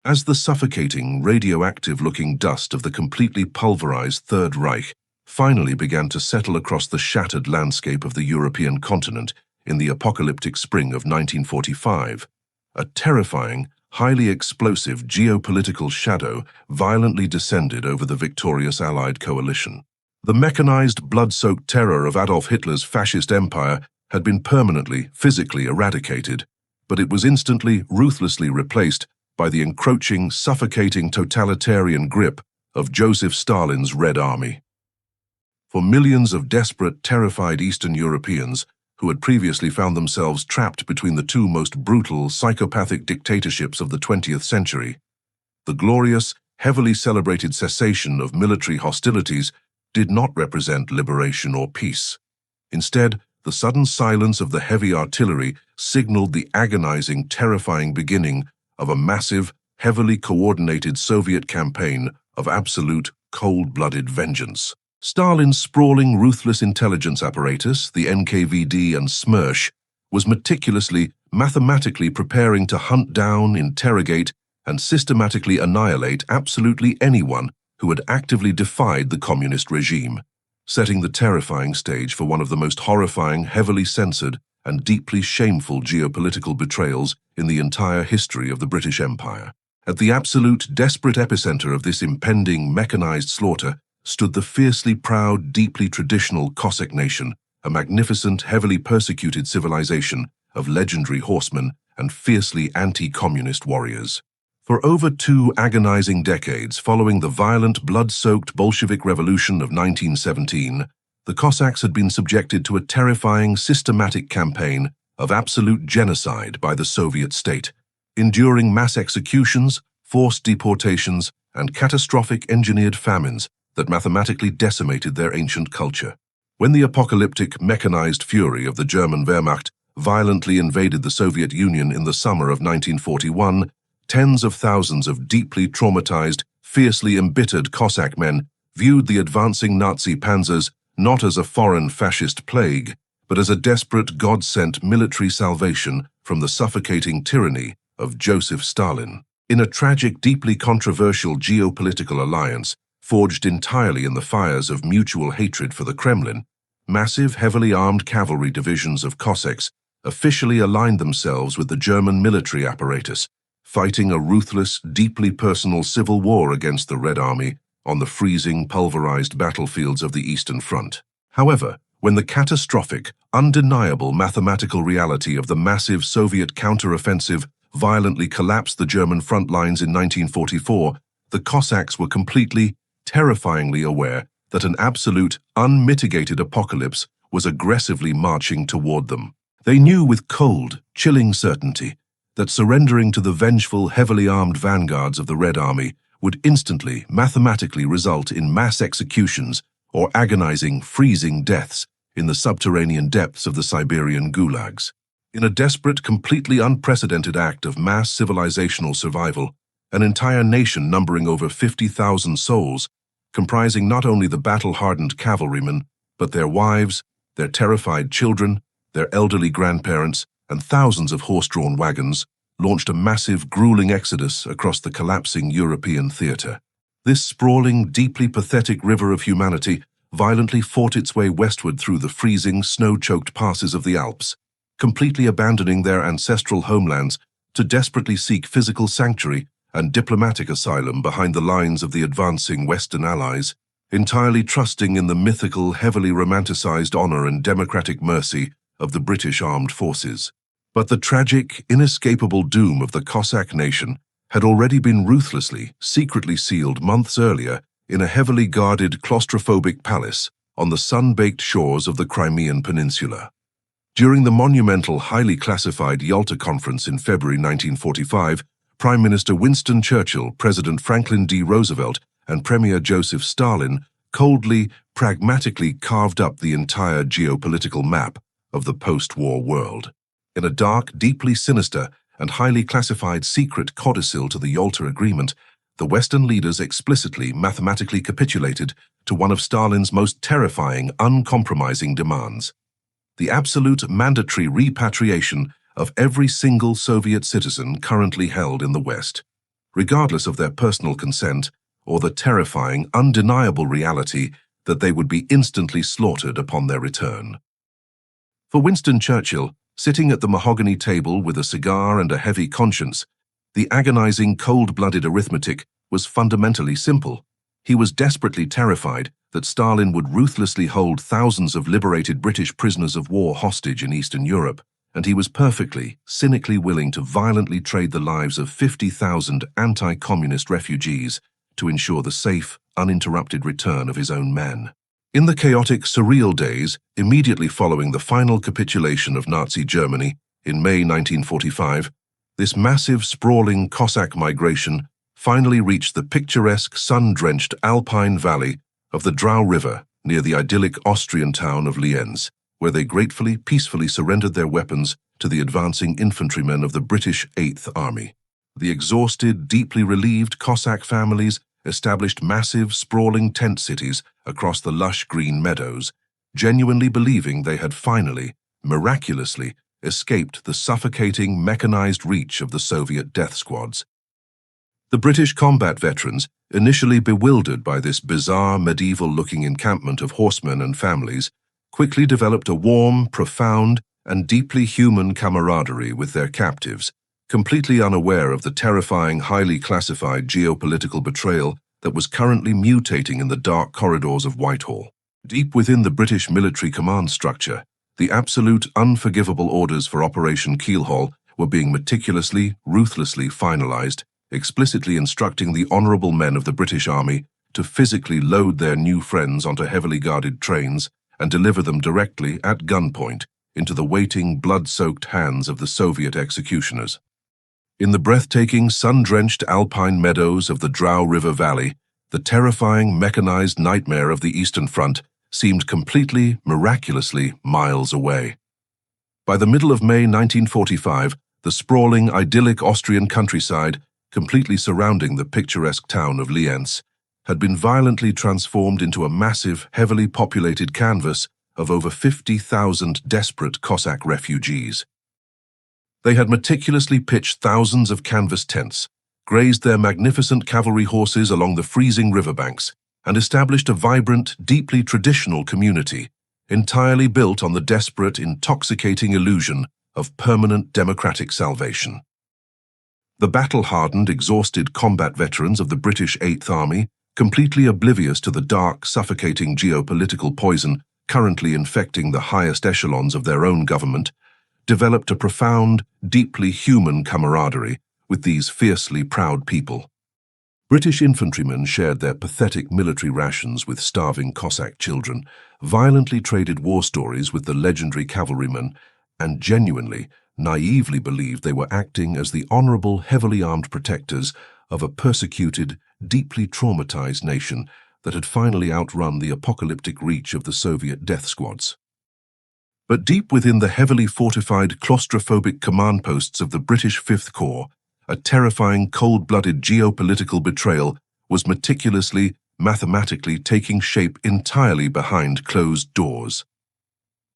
As the suffocating, radioactive-looking dust of the completely pulverized Third Reich finally began to settle across the shattered landscape of the European continent in the apocalyptic spring of 1945, a terrifying, highly explosive geopolitical shadow violently descended over the victorious Allied coalition. The mechanized, blood-soaked terror of Adolf Hitler's fascist empire had been permanently, physically eradicated, but it was instantly, ruthlessly replaced by the encroaching, suffocating totalitarian grip of Joseph Stalin's Red Army. For millions of desperate, terrified Eastern Europeans who had previously found themselves trapped between the two most brutal, psychopathic dictatorships of the 20th century, the glorious, heavily celebrated cessation of military hostilities did not represent liberation or peace. Instead, the sudden silence of the heavy artillery signaled the agonizing, terrifying beginning of a massive, heavily coordinated Soviet campaign of absolute, cold-blooded vengeance. Stalin's sprawling, ruthless intelligence apparatus, the NKVD and SMERSH, was meticulously, mathematically preparing to hunt down, interrogate, and systematically annihilate absolutely anyone who had actively defied the communist regime, setting the terrifying stage for one of the most horrifying, heavily censored, and deeply shameful geopolitical betrayals in the entire history of the British Empire. At the absolute, desperate epicenter of this impending, mechanized slaughter stood the fiercely proud, deeply traditional Cossack nation, a magnificent, heavily persecuted civilization of legendary horsemen and fiercely anti-communist warriors. For over 2 agonizing decades following the violent, blood-soaked Bolshevik Revolution of 1917, the Cossacks had been subjected to a terrifying, systematic campaign of absolute genocide by the Soviet state, enduring mass executions, forced deportations, and catastrophic engineered famines that mathematically decimated their ancient culture. When the apocalyptic, mechanized fury of the German Wehrmacht violently invaded the Soviet Union in the summer of 1941, tens of thousands of deeply traumatized, fiercely embittered Cossack men viewed the advancing Nazi panzers not as a foreign fascist plague, but as a desperate, God-sent military salvation from the suffocating tyranny of Joseph Stalin. In a tragic, deeply controversial geopolitical alliance, forged entirely in the fires of mutual hatred for the Kremlin, massive, heavily armed cavalry divisions of Cossacks officially aligned themselves with the German military apparatus, fighting a ruthless, deeply personal civil war against the Red Army on the freezing, pulverized battlefields of the Eastern Front. However, when the catastrophic, undeniable mathematical reality of the massive Soviet counteroffensive violently collapsed the German front lines in 1944, the Cossacks were completely, terrifyingly aware that an absolute, unmitigated apocalypse was aggressively marching toward them. They knew with cold, chilling certainty that surrendering to the vengeful, heavily armed vanguards of the Red Army would instantly, mathematically result in mass executions or agonizing, freezing deaths in the subterranean depths of the Siberian Gulags. In a desperate, completely unprecedented act of mass civilizational survival, an entire nation numbering over 50,000 souls, comprising not only the battle-hardened cavalrymen, but their wives, their terrified children, their elderly grandparents, and thousands of horse-drawn wagons, launched a massive, grueling exodus across the collapsing European theater. This sprawling, deeply pathetic river of humanity violently fought its way westward through the freezing, snow-choked passes of the Alps, completely abandoning their ancestral homelands to desperately seek physical sanctuary and diplomatic asylum behind the lines of the advancing Western allies, entirely trusting in the mythical, heavily romanticized honor and democratic mercy of the British armed forces. But the tragic, inescapable doom of the Cossack nation had already been ruthlessly, secretly sealed months earlier in a heavily guarded, claustrophobic palace on the sun-baked shores of the Crimean Peninsula. During the monumental, highly classified Yalta Conference in February 1945, Prime Minister Winston Churchill, President Franklin D. Roosevelt, and Premier Joseph Stalin coldly, pragmatically carved up the entire geopolitical map of the post-war world. In a dark, deeply sinister, and highly classified secret codicil to the Yalta Agreement, the Western leaders explicitly, mathematically capitulated to one of Stalin's most terrifying, uncompromising demands: the absolute mandatory repatriation of every single Soviet citizen currently held in the West. regardless of their personal consent or the terrifying, undeniable reality that they would be instantly slaughtered upon their return. For Winston Churchill, sitting at the mahogany table with a cigar and a heavy conscience, the agonizing, cold-blooded arithmetic was fundamentally simple. He was desperately terrified that Stalin would ruthlessly hold thousands of liberated British prisoners of war hostage in Eastern Europe, and he was perfectly, cynically willing to violently trade the lives of 50,000 anti-communist refugees to ensure the safe, uninterrupted return of his own men. In the chaotic, surreal days immediately following the final capitulation of Nazi Germany in May 1945, this massive, sprawling Cossack migration finally reached the picturesque, sun-drenched alpine valley of the Drau River near the idyllic Austrian town of Lienz, where they gratefully, peacefully surrendered their weapons to the advancing infantrymen of the British 8th Army. The exhausted, deeply relieved Cossack families established massive, sprawling tent cities across the lush green meadows, genuinely believing they had finally, miraculously, escaped the suffocating, mechanized reach of the Soviet death squads. The British combat veterans, initially bewildered by this bizarre, medieval-looking encampment of horsemen and families, quickly developed a warm, profound, and deeply human camaraderie with their captives, completely unaware of the terrifying, highly classified geopolitical betrayal that was currently mutating in the dark corridors of Whitehall. Deep within the British military command structure, the absolute, unforgivable orders for Operation Keelhaul were being meticulously, ruthlessly finalized, explicitly instructing the honorable men of the British Army to physically load their new friends onto heavily guarded trains and deliver them directly, at gunpoint, into the waiting, blood-soaked hands of the Soviet executioners. In the breathtaking, sun-drenched alpine meadows of the Drau River Valley, the terrifying, mechanized nightmare of the Eastern Front seemed completely, miraculously miles away. By the middle of May 1945, the sprawling, idyllic Austrian countryside, completely surrounding the picturesque town of Lienz, had been violently transformed into a massive, heavily populated canvas of over 50,000 desperate Cossack refugees. They had meticulously pitched thousands of canvas tents, grazed their magnificent cavalry horses along the freezing riverbanks, and established a vibrant, deeply traditional community, entirely built on the desperate, intoxicating illusion of permanent democratic salvation. The battle-hardened, exhausted combat veterans of the British 8th Army, completely oblivious to the dark, suffocating geopolitical poison currently infecting the highest echelons of their own government, developed a profound, deeply human camaraderie with these fiercely proud people. British infantrymen shared their pathetic military rations with starving Cossack children, violently traded war stories with the legendary cavalrymen, and genuinely, naively believed they were acting as the honorable, heavily armed protectors of a persecuted, deeply traumatized nation that had finally outrun the apocalyptic reach of the Soviet death squads. But deep within the heavily fortified, claustrophobic command posts of the British Fifth Corps, a terrifying, cold-blooded geopolitical betrayal was meticulously, mathematically taking shape entirely behind closed doors.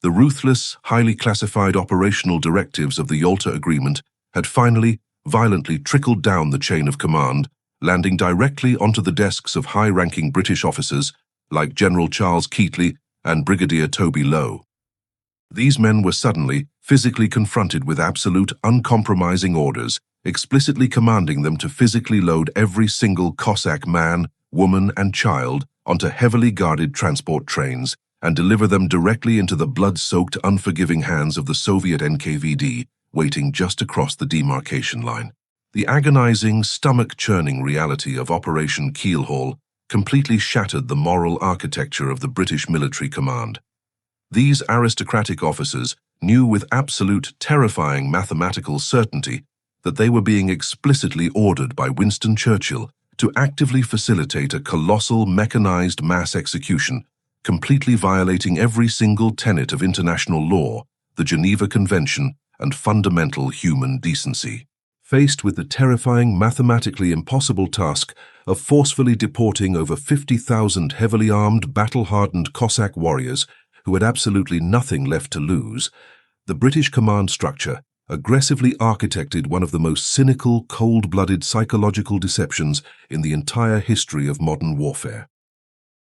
The ruthless, highly classified operational directives of the Yalta Agreement had finally, violently trickled down the chain of command, landing directly onto the desks of high-ranking British officers like General Charles Keatley and Brigadier Toby Lowe. These men were suddenly, physically confronted with absolute, uncompromising orders, explicitly commanding them to physically load every single Cossack man, woman, and child onto heavily guarded transport trains and deliver them directly into the blood-soaked, unforgiving hands of the Soviet NKVD waiting just across the demarcation line. The agonizing, stomach-churning reality of Operation Keelhaul completely shattered the moral architecture of the British military command. These aristocratic officers knew with absolute, terrifying mathematical certainty that they were being explicitly ordered by Winston Churchill to actively facilitate a colossal mechanized mass execution, completely violating every single tenet of international law, the Geneva Convention, and fundamental human decency. Faced with the terrifying, mathematically impossible task of forcefully deporting over 50,000 heavily armed, battle-hardened Cossack warriors who had absolutely nothing left to lose, the British command structure, aggressively architected one of the most cynical, cold-blooded psychological deceptions in the entire history of modern warfare.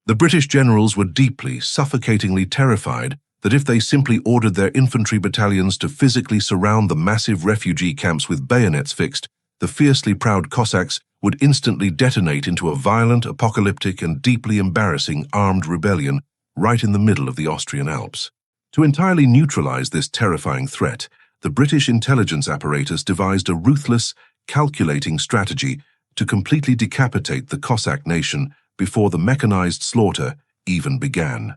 The British generals were deeply, suffocatingly terrified that if they simply ordered their infantry battalions to physically surround the massive refugee camps with bayonets fixed, the fiercely proud Cossacks would instantly detonate into a violent, apocalyptic, and deeply embarrassing armed rebellion right in the middle of the Austrian Alps. To entirely neutralize this terrifying threat, the British intelligence apparatus devised a ruthless, calculating strategy to completely decapitate the Cossack nation before the mechanized slaughter even began.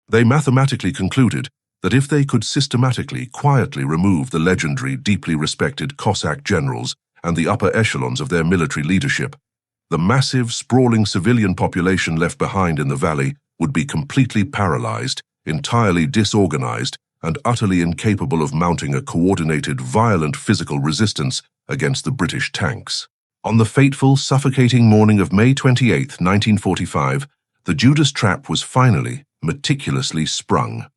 They mathematically concluded that if they could systematically, quietly remove the legendary, deeply respected Cossack generals and the upper echelons of their military leadership, the massive, sprawling civilian population left behind in the valley would be completely paralyzed, entirely disorganized, and utterly incapable of mounting a coordinated, violent physical resistance against the British tanks. On the fateful, suffocating morning of May 28, 1945, the Judas Trap was finally, meticulously sprung.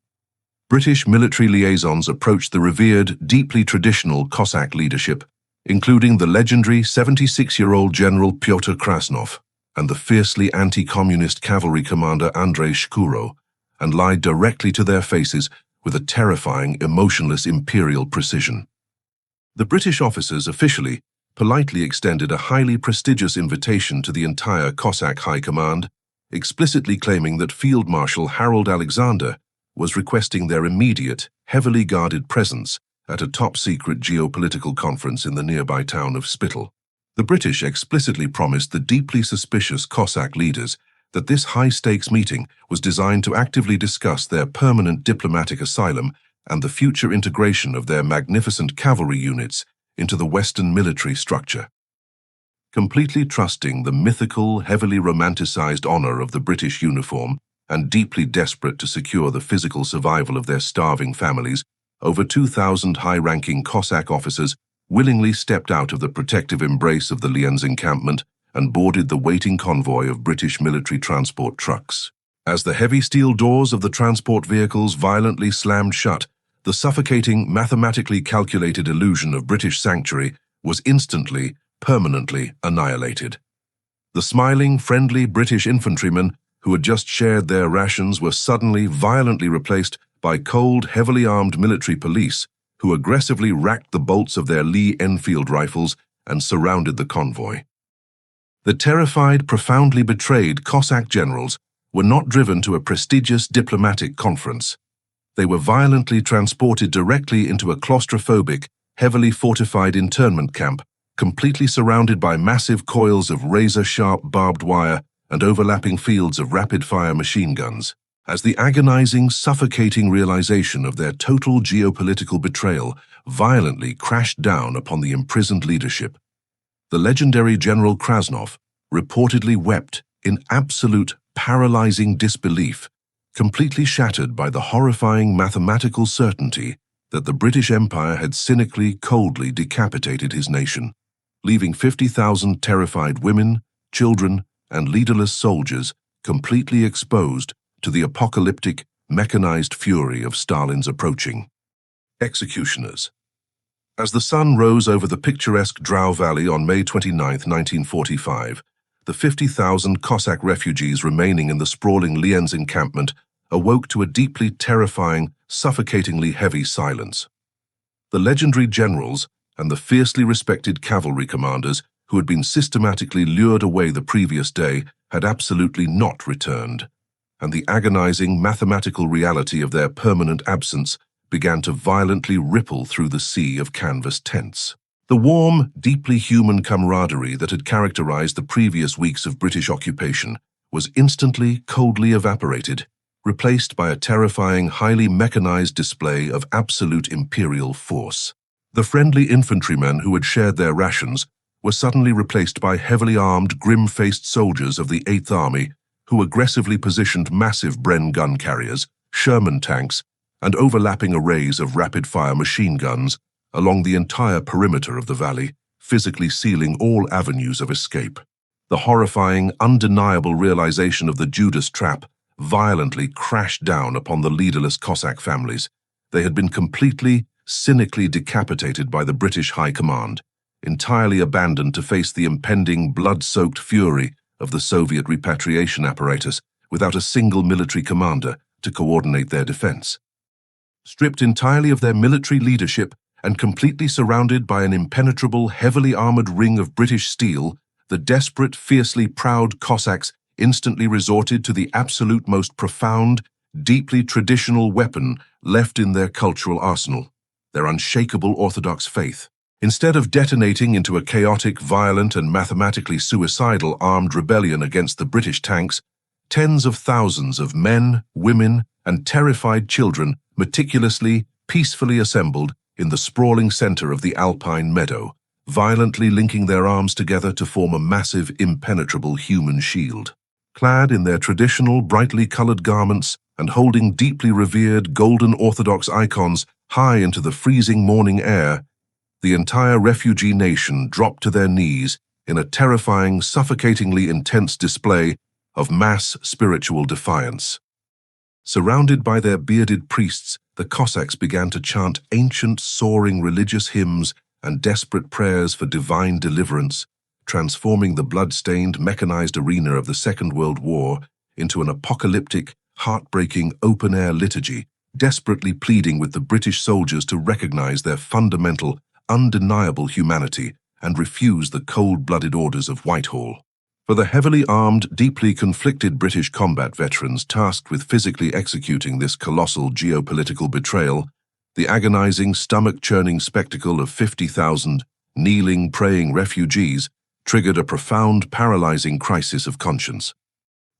British military liaisons approached the revered, deeply traditional Cossack leadership, including the legendary 76-year-old General Pyotr Krasnov and the fiercely anti-communist cavalry commander Andrei Shkuro, and lied directly to their faces with a terrifying, emotionless imperial precision. The British officers officially, politely extended a highly prestigious invitation to the entire Cossack High Command, explicitly claiming that Field Marshal Harold Alexander was requesting their immediate, heavily guarded presence at a top-secret geopolitical conference in the nearby town of Spittal. The British explicitly promised the deeply suspicious Cossack leaders that this high-stakes meeting was designed to actively discuss their permanent diplomatic asylum and the future integration of their magnificent cavalry units into the Western military structure. Completely trusting the mythical, heavily romanticized honor of the British uniform and deeply desperate to secure the physical survival of their starving families, over 2,000 high-ranking Cossack officers willingly stepped out of the protective embrace of the Lienz encampment and boarded the waiting convoy of British military transport trucks. As the heavy steel doors of the transport vehicles violently slammed shut, the suffocating, mathematically calculated illusion of British sanctuary was instantly, permanently annihilated. The smiling, friendly British infantrymen who had just shared their rations were suddenly, violently replaced by cold, heavily armed military police who aggressively racked the bolts of their Lee Enfield rifles and surrounded the convoy. The terrified, profoundly betrayed Cossack generals were not driven to a prestigious diplomatic conference. They were violently transported directly into a claustrophobic, heavily fortified internment camp, completely surrounded by massive coils of razor-sharp barbed wire and overlapping fields of rapid-fire machine guns. As the agonizing, suffocating realization of their total geopolitical betrayal violently crashed down upon the imprisoned leadership, the legendary General Krasnov reportedly wept in absolute, paralyzing disbelief, completely shattered by the horrifying mathematical certainty that the British Empire had cynically, coldly decapitated his nation, leaving 50,000 terrified women, children, and leaderless soldiers completely exposed to the apocalyptic, mechanized fury of Stalin's approaching executioners. As the sun rose over the picturesque Drau Valley on May 29, 1945, the 50,000 Cossack refugees remaining in the sprawling Lienz encampment awoke to a deeply terrifying, suffocatingly heavy silence. The legendary generals and the fiercely respected cavalry commanders who had been systematically lured away the previous day had absolutely not returned, and the agonizing mathematical reality of their permanent absence began to violently ripple through the sea of canvas tents. The warm, deeply human camaraderie that had characterized the previous weeks of British occupation was instantly, coldly evaporated, replaced by a terrifying, highly mechanized display of absolute imperial force. The friendly infantrymen who had shared their rations were suddenly replaced by heavily armed, grim-faced soldiers of the 8th Army who aggressively positioned massive Bren gun carriers, Sherman tanks, and overlapping arrays of rapid-fire machine guns along the entire perimeter of the valley, physically sealing all avenues of escape. The horrifying, undeniable realization of the Judas Trap violently crashed down upon the leaderless Cossack families. They had been completely, cynically decapitated by the British High Command, entirely abandoned to face the impending blood-soaked fury of the Soviet repatriation apparatus without a single military commander to coordinate their defense. Stripped entirely of their military leadership and completely surrounded by an impenetrable, heavily armored ring of British steel, the desperate, fiercely proud Cossacks instantly resorted to the absolute most profound, deeply traditional weapon left in their cultural arsenal, their unshakable Orthodox faith. Instead of detonating into a chaotic, violent, and mathematically suicidal armed rebellion against the British tanks, tens of thousands of men, women, and terrified children meticulously, peacefully assembled in the sprawling center of the Alpine meadow, violently linking their arms together to form a massive, impenetrable human shield. Clad in their traditional, brightly colored garments and holding deeply revered golden Orthodox icons high into the freezing morning air, the entire refugee nation dropped to their knees in a terrifying, suffocatingly intense display of mass spiritual defiance. Surrounded by their bearded priests, the Cossacks began to chant ancient, soaring religious hymns and desperate prayers for divine deliverance, transforming the blood-stained, mechanized arena of the Second World War into an apocalyptic, heartbreaking open-air liturgy, desperately pleading with the British soldiers to recognize their fundamental, undeniable humanity and refuse the cold-blooded orders of Whitehall. For the heavily armed, deeply conflicted British combat veterans tasked with physically executing this colossal geopolitical betrayal, the agonizing, stomach-churning spectacle of 50,000 kneeling, praying refugees triggered a profound, paralyzing crisis of conscience.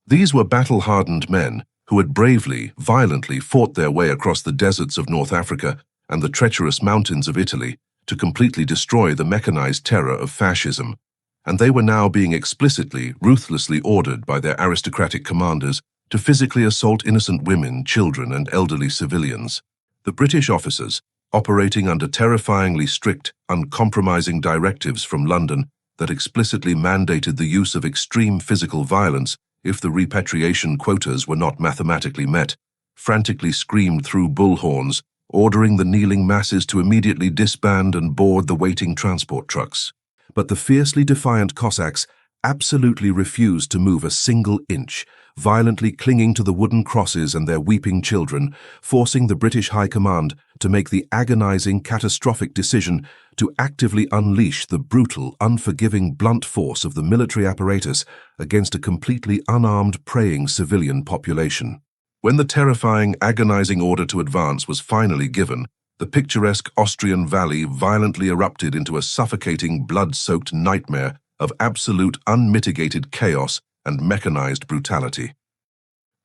These were battle-hardened men who had bravely, violently fought their way across the deserts of North Africa and the treacherous mountains of Italy to completely destroy the mechanized terror of fascism, and they were now being explicitly, ruthlessly ordered by their aristocratic commanders to physically assault innocent women, children, and elderly civilians. The British officers, operating under terrifyingly strict, uncompromising directives from London that explicitly mandated the use of extreme physical violence if the repatriation quotas were not mathematically met, frantically screamed through bullhorns, ordering the kneeling masses to immediately disband and board the waiting transport trucks. But the fiercely defiant Cossacks absolutely refused to move a single inch, violently clinging to the wooden crosses and their weeping children, forcing the British High Command to make the agonizing, catastrophic decision to actively unleash the brutal, unforgiving, blunt force of the military apparatus against a completely unarmed, praying civilian population. When the terrifying, agonizing order to advance was finally given, the picturesque Austrian valley violently erupted into a suffocating, blood-soaked nightmare of absolute, unmitigated chaos and mechanized brutality.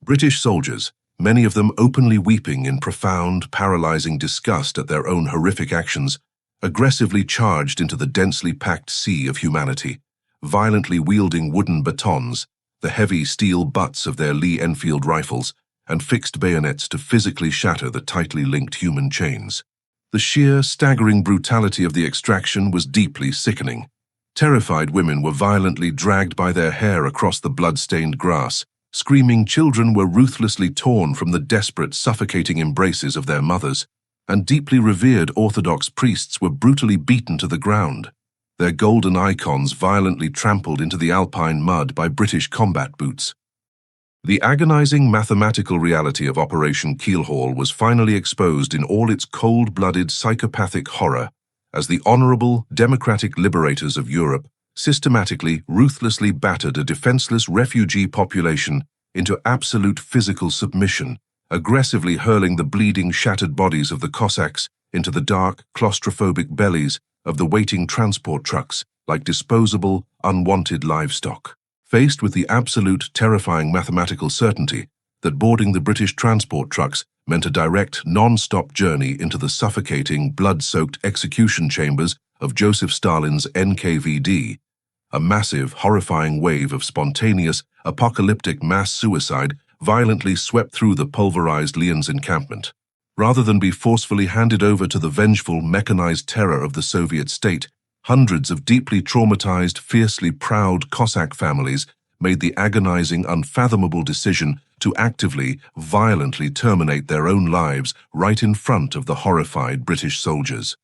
British soldiers, many of them openly weeping in profound, paralyzing disgust at their own horrific actions, aggressively charged into the densely packed sea of humanity, violently wielding wooden batons, the heavy steel butts of their Lee Enfield rifles, and fixed bayonets to physically shatter the tightly linked human chains. The sheer, staggering brutality of the extraction was deeply sickening. Terrified women were violently dragged by their hair across the blood-stained grass. Screaming children were ruthlessly torn from the desperate, suffocating embraces of their mothers, and deeply revered Orthodox priests were brutally beaten to the ground, their golden icons violently trampled into the alpine mud by British combat boots. The agonizing mathematical reality of Operation Keelhaul was finally exposed in all its cold-blooded psychopathic horror as the honorable, democratic liberators of Europe systematically, ruthlessly battered a defenseless refugee population into absolute physical submission, aggressively hurling the bleeding, shattered bodies of the Cossacks into the dark, claustrophobic bellies of the waiting transport trucks like disposable, unwanted livestock. Faced with the absolute, terrifying mathematical certainty that boarding the British transport trucks meant a direct, non-stop journey into the suffocating, blood-soaked execution chambers of Joseph Stalin's NKVD, a massive, horrifying wave of spontaneous, apocalyptic mass suicide violently swept through the pulverized Lyons encampment. Rather than be forcefully handed over to the vengeful, mechanized terror of the Soviet state, hundreds of deeply traumatized, fiercely proud Cossack families made the agonizing, unfathomable decision to actively, violently terminate their own lives right in front of the horrified British soldiers.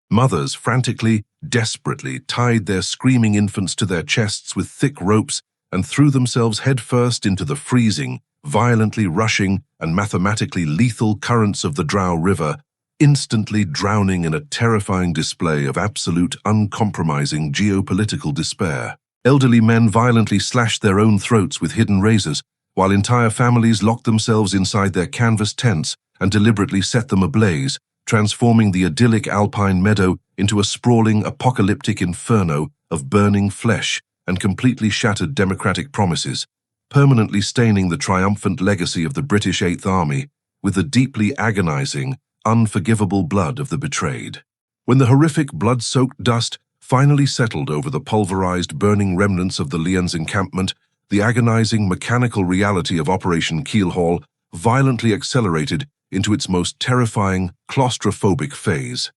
Mothers frantically, desperately tied their screaming infants to their chests with thick ropes and threw themselves headfirst into the freezing, violently rushing, and mathematically lethal currents of the Drau River, instantly drowning in a terrifying display of absolute, uncompromising geopolitical despair. Elderly men violently slashed their own throats with hidden razors, while entire families locked themselves inside their canvas tents and deliberately set them ablaze, transforming the idyllic alpine meadow into a sprawling, apocalyptic inferno of burning flesh and completely shattered democratic promises, permanently staining the triumphant legacy of the British Eighth Army with the deeply agonizing, unforgivable blood of the betrayed. When the horrific blood-soaked dust finally settled over the pulverized, burning remnants of the Lyons encampment, the agonizing mechanical reality of Operation Keelhaul violently accelerated into its most terrifying, claustrophobic phase.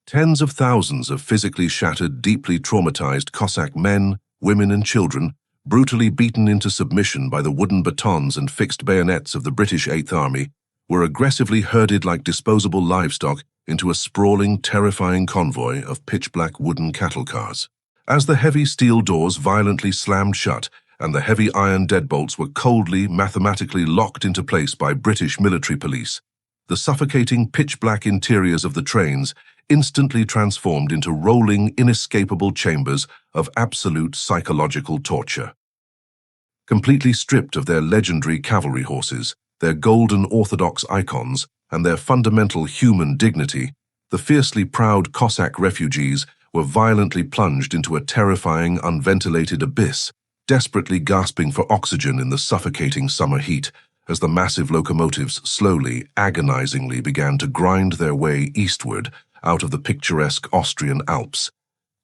Tens of thousands of physically shattered, deeply traumatized Cossack men, women, and children, brutally beaten into submission by the wooden batons and fixed bayonets of the British Eighth Army, were aggressively herded like disposable livestock into a sprawling, terrifying convoy of pitch-black wooden cattle cars. As the heavy steel doors violently slammed shut and the heavy iron deadbolts were coldly, mathematically locked into place by British military police, the suffocating pitch-black interiors of the trains instantly transformed into rolling, inescapable chambers of absolute psychological torture. Completely stripped of their legendary cavalry horses, their golden orthodox icons, and their fundamental human dignity, the fiercely proud Cossack refugees were violently plunged into a terrifying, unventilated abyss, desperately gasping for oxygen in the suffocating summer heat, as the massive locomotives slowly, agonizingly began to grind their way eastward out of the picturesque Austrian Alps,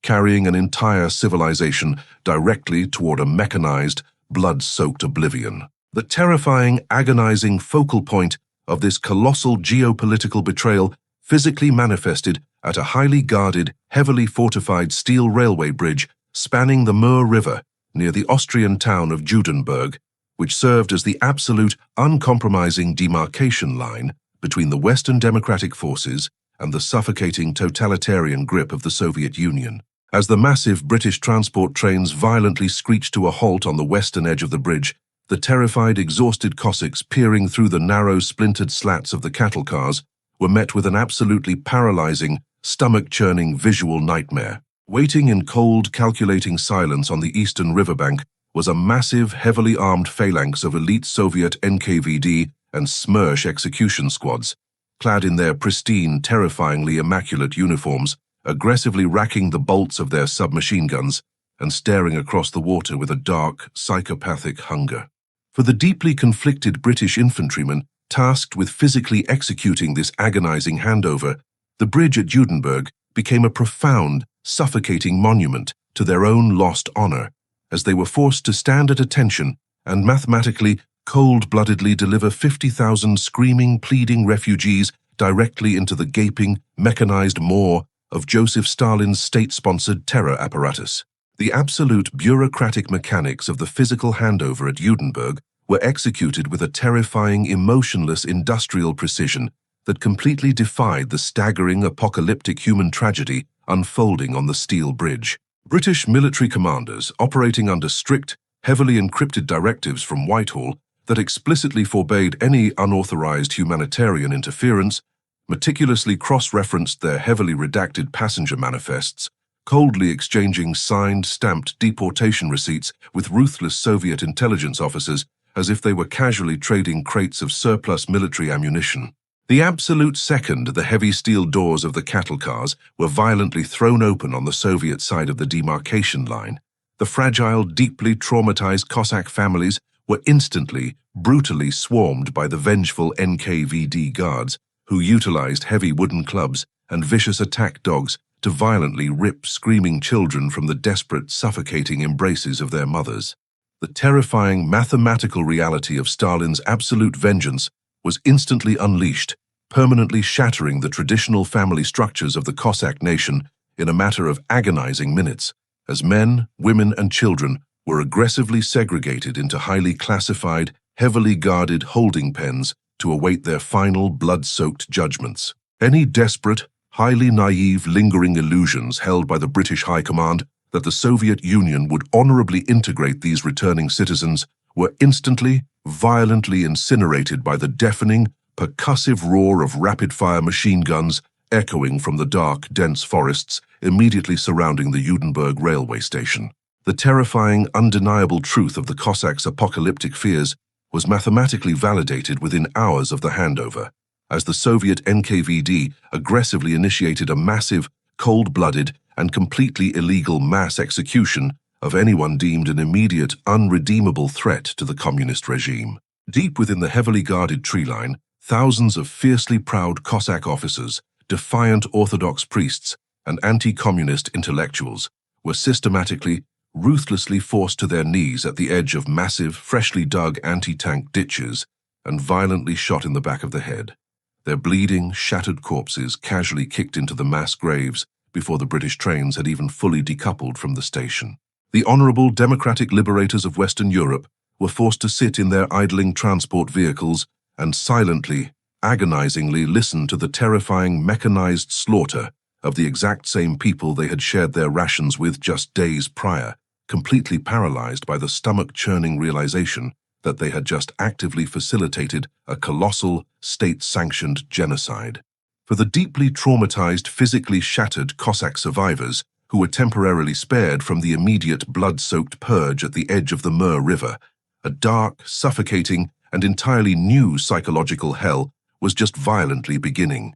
carrying an entire civilization directly toward a mechanized, blood-soaked oblivion. The terrifying, agonizing focal point of this colossal geopolitical betrayal physically manifested at a highly guarded, heavily fortified steel railway bridge spanning the Mur River near the Austrian town of Judenburg, which served as the absolute, uncompromising demarcation line between the Western democratic forces and the suffocating totalitarian grip of the Soviet Union. As the massive British transport trains violently screeched to a halt on the western edge of the bridge, the terrified, exhausted Cossacks peering through the narrow, splintered slats of the cattle cars were met with an absolutely paralyzing, stomach-churning visual nightmare. Waiting in cold, calculating silence on the eastern riverbank was a massive, heavily armed phalanx of elite Soviet NKVD and Smersh execution squads, clad in their pristine, terrifyingly immaculate uniforms, aggressively racking the bolts of their submachine guns and staring across the water with a dark, psychopathic hunger. For the deeply conflicted British infantrymen tasked with physically executing this agonizing handover, the bridge at Judenburg became a profound, suffocating monument to their own lost honor, as they were forced to stand at attention and mathematically, cold-bloodedly deliver 50,000 screaming, pleading refugees directly into the gaping, mechanized maw of Joseph Stalin's state-sponsored terror apparatus. The absolute bureaucratic mechanics of the physical handover at Judenburg were executed with a terrifying, emotionless industrial precision that completely defied the staggering, apocalyptic human tragedy unfolding on the steel bridge. British military commanders, operating under strict, heavily encrypted directives from Whitehall that explicitly forbade any unauthorized humanitarian interference, meticulously cross-referenced their heavily redacted passenger manifests, coldly exchanging signed, stamped deportation receipts with ruthless Soviet intelligence officers as if they were casually trading crates of surplus military ammunition. The absolute second the heavy steel doors of the cattle cars were violently thrown open on the Soviet side of the demarcation line, the fragile, deeply traumatized Cossack families were instantly, brutally swarmed by the vengeful NKVD guards, who utilized heavy wooden clubs and vicious attack dogs to violently rip screaming children from the desperate, suffocating embraces of their mothers. The terrifying mathematical reality of Stalin's absolute vengeance was instantly unleashed, permanently shattering the traditional family structures of the Cossack nation in a matter of agonizing minutes, as men, women, and children were aggressively segregated into highly classified, heavily guarded holding pens to await their final blood-soaked judgments. Any desperate, highly naive, lingering illusions held by the British High Command that the Soviet Union would honorably integrate these returning citizens were instantly, violently incinerated by the deafening, percussive roar of rapid-fire machine guns echoing from the dark, dense forests immediately surrounding the Judenburg railway station. The terrifying, undeniable truth of the Cossacks' apocalyptic fears was mathematically validated within hours of the handover, as the Soviet NKVD aggressively initiated a massive, cold-blooded, and completely illegal mass execution of anyone deemed an immediate, unredeemable threat to the communist regime. Deep within the heavily guarded tree line, thousands of fiercely proud Cossack officers, defiant Orthodox priests, and anti-communist intellectuals were systematically, ruthlessly forced to their knees at the edge of massive, freshly dug anti-tank ditches and violently shot in the back of the head. Their bleeding, shattered corpses casually kicked into the mass graves before the British trains had even fully decoupled from the station. The honorable democratic liberators of Western Europe were forced to sit in their idling transport vehicles and silently, agonizingly listen to the terrifying mechanized slaughter of the exact same people they had shared their rations with just days prior, completely paralyzed by the stomach-churning realization that they had just actively facilitated a colossal, state-sanctioned genocide. For the deeply traumatized, physically shattered Cossack survivors who were temporarily spared from the immediate blood-soaked purge at the edge of the Drau River, a dark, suffocating, and entirely new psychological hell was just violently beginning.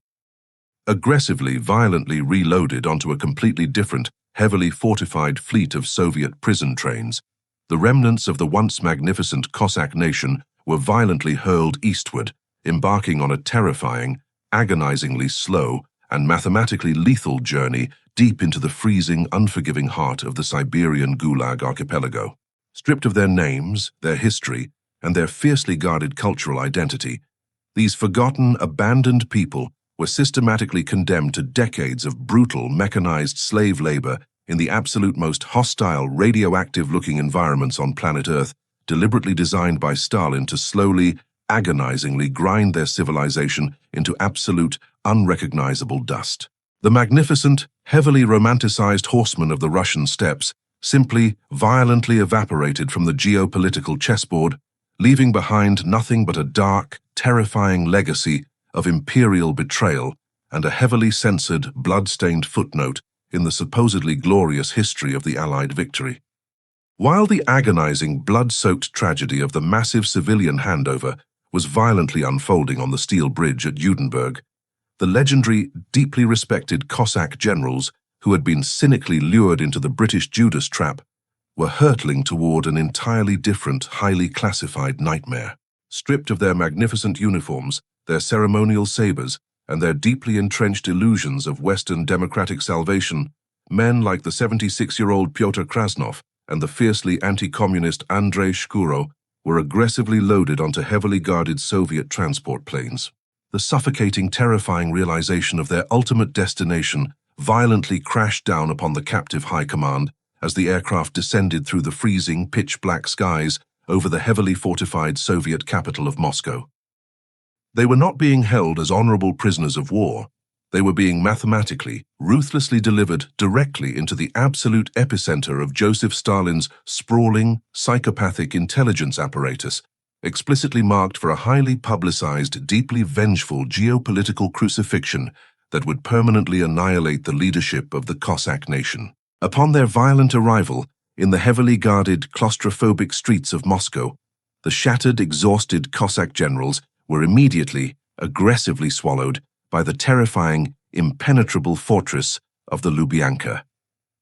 Aggressively, violently reloaded onto a completely different, heavily fortified fleet of Soviet prison trains, the remnants of the once magnificent Cossack nation were violently hurled eastward, embarking on a terrifying, agonizingly slow, and mathematically lethal journey deep into the freezing, unforgiving heart of the Siberian Gulag archipelago. Stripped of their names, their history, and their fiercely guarded cultural identity, these forgotten, abandoned people were systematically condemned to decades of brutal, mechanized slave labor in the absolute most hostile, radioactive-looking environments on planet Earth, deliberately designed by Stalin to slowly, agonizingly grind their civilization into absolute, unrecognizable dust. The magnificent, heavily romanticized horsemen of the Russian steppes simply, violently evaporated from the geopolitical chessboard, leaving behind nothing but a dark, terrifying legacy of imperial betrayal and a heavily censored, blood-stained footnote in the supposedly glorious history of the Allied victory. While the agonizing, blood-soaked tragedy of the massive civilian handover was violently unfolding on the steel bridge at Judenburg, the legendary, deeply respected Cossack generals who had been cynically lured into the British Judas Trap were hurtling toward an entirely different, highly classified nightmare. Stripped of their magnificent uniforms, their ceremonial sabers, and their deeply entrenched illusions of Western democratic salvation, men like the 76-year-old Pyotr Krasnov and the fiercely anti-communist Andrei Shkuro were aggressively loaded onto heavily guarded Soviet transport planes. The suffocating, terrifying realization of their ultimate destination violently crashed down upon the captive high command as the aircraft descended through the freezing, pitch-black skies over the heavily fortified Soviet capital of Moscow. They were not being held as honorable prisoners of war. They were being mathematically, ruthlessly delivered directly into the absolute epicenter of Joseph Stalin's sprawling, psychopathic intelligence apparatus, explicitly marked for a highly publicized, deeply vengeful geopolitical crucifixion that would permanently annihilate the leadership of the Cossack nation. Upon their violent arrival in the heavily guarded, claustrophobic streets of Moscow, the shattered, exhausted Cossack generals were immediately, aggressively swallowed by the terrifying, impenetrable fortress of the Lubyanka,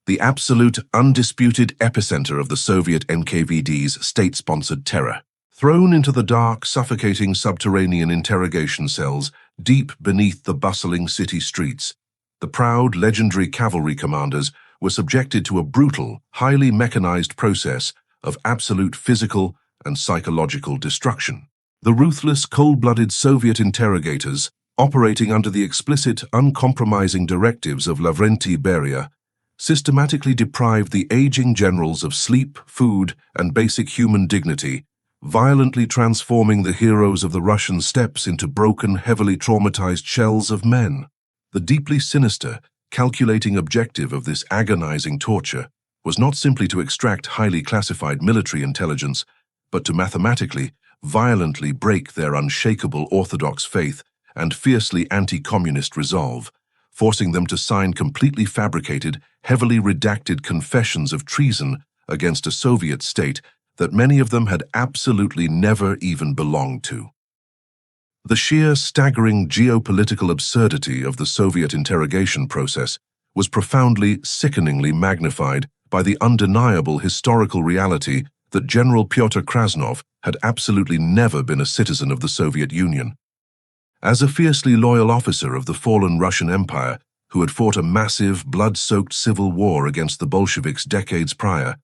the absolute, undisputed epicenter of the Soviet NKVD's state-sponsored terror. Thrown into the dark, suffocating subterranean interrogation cells deep beneath the bustling city streets, the proud, legendary cavalry commanders were subjected to a brutal, highly mechanized process of absolute physical and psychological destruction. The ruthless, cold-blooded Soviet interrogators, operating under the explicit, uncompromising directives of Lavrenti Beria, systematically deprived the aging generals of sleep, food, and basic human dignity, violently transforming the heroes of the Russian steppes into broken, heavily traumatized shells of men. The deeply sinister, calculating objective of this agonizing torture was not simply to extract highly classified military intelligence, but to mathematically, violently break their unshakable orthodox faith and fiercely anti-communist resolve, forcing them to sign completely fabricated, heavily redacted confessions of treason against a Soviet state that many of them had absolutely never even belonged to. The sheer staggering geopolitical absurdity of the Soviet interrogation process was profoundly, sickeningly magnified by the undeniable historical reality that General Pyotr Krasnov had absolutely never been a citizen of the Soviet Union. As a fiercely loyal officer of the fallen Russian Empire who had fought a massive, blood-soaked civil war against the Bolsheviks decades prior,